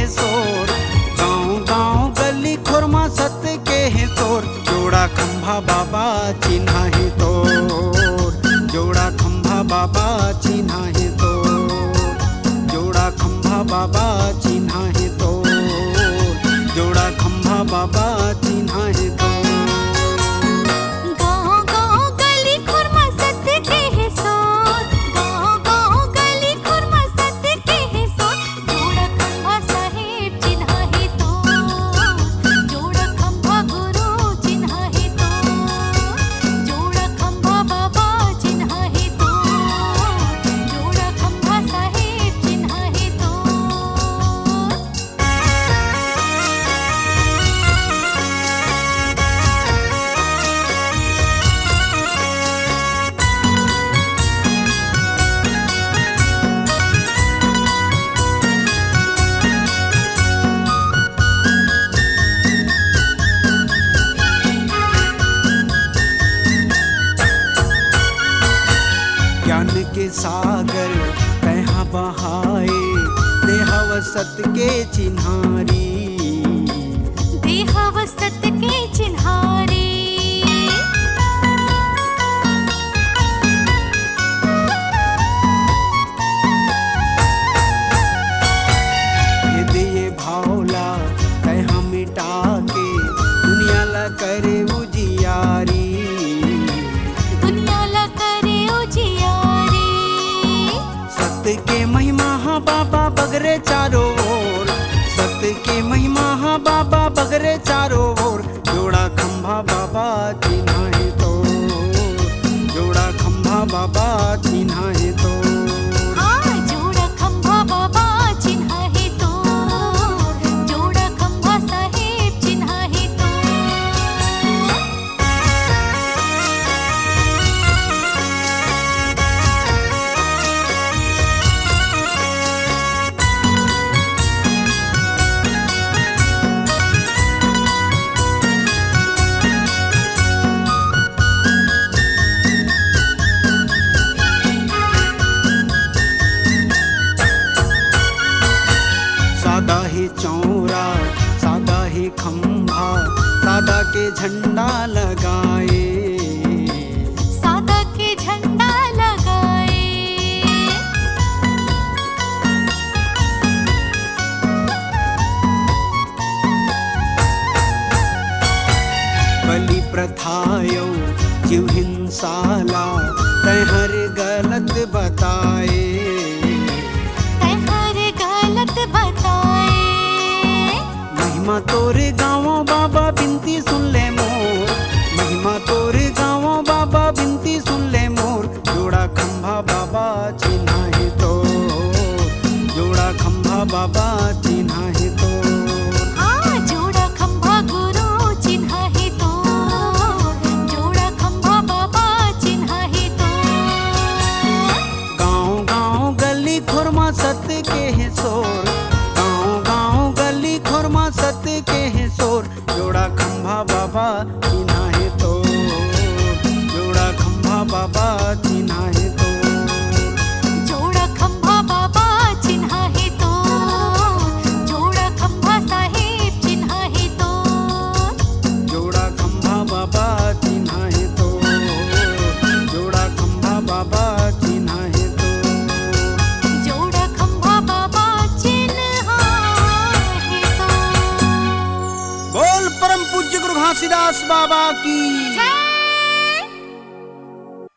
शोर, गाँव गाँव गली खुरमा सत के है शोर। जोड़ा खंभा बाबा चिन्हा है तोर, जोड़ा खंभा बाबा चिन्हा है तोर, जोड़ा खंभा बाबा चिन्हा है तोर, जोड़ा खंभा बाबा चिन्हा है तोर। ज्ञान के सागर कहाँ बहाए, देहावसत के चिन्हारी, देहावसत के चिन्हारी। हृदय भावला कहाँ मिटा के, दुनिया ला करे उजियारी, दुनिया ला करे उजियारी। सत्य के महिमा हाँ बाबा बगरे चारों ओर, सत्य के महिमा हाँ बाबा बगरे चारों ओर। जोड़ा खंभा बाबा चिन्हा है तो, जोड़ा खंभा बाबा चिन्हा है तो। हाँ, जोड़ा खंभा बाबा चिन्हा है तो, जोड़ा खंभा साहेब चिन्हा है तो। सादा है चौरा, सादा है खंभा, सादा के झंडा लगाए, सादा के झंडा लगाए। बलि प्रथायो जीव हिंसाला, तहर गलत बताए, तहर गलत बताए। महिमा तोरे गाँवों बाबा बिनती सुन ले मोर, महिमा तोरे गाँवों बाबा बिनती सुन ले मोर। जोड़ा खंभा बाबा चिन्हा है तो, जोड़ा खंभा बाबा चिन्हा है तो। हाँ, जोड़ा खंभा गुरु चिन्हा है तो, जोड़ा खंभा बाबा चिन्हा है तो। गाँव गाँव गली खुरमा सत्य के है शोर, गाँव गाँव गली खुरमा सत्य के है शोर। जोड़ा खंभा बाबा चिन्हा है तो, जोड़ा खंभा बाबा चिन्हा है तो। जोड़ा खंभा बाबा चिन्हा है तो, जोड़ा खंभा साहेब चिन्हा है तो। जोड़ा खंभा बाबा चिन्हा है तो, जोड़ा खंभा बाबा चिन्हा है तो। जोड़ा खंभा बाबा चिन्हा है तो। बोल परम पूज्य गुरु घासीदास बाबा की।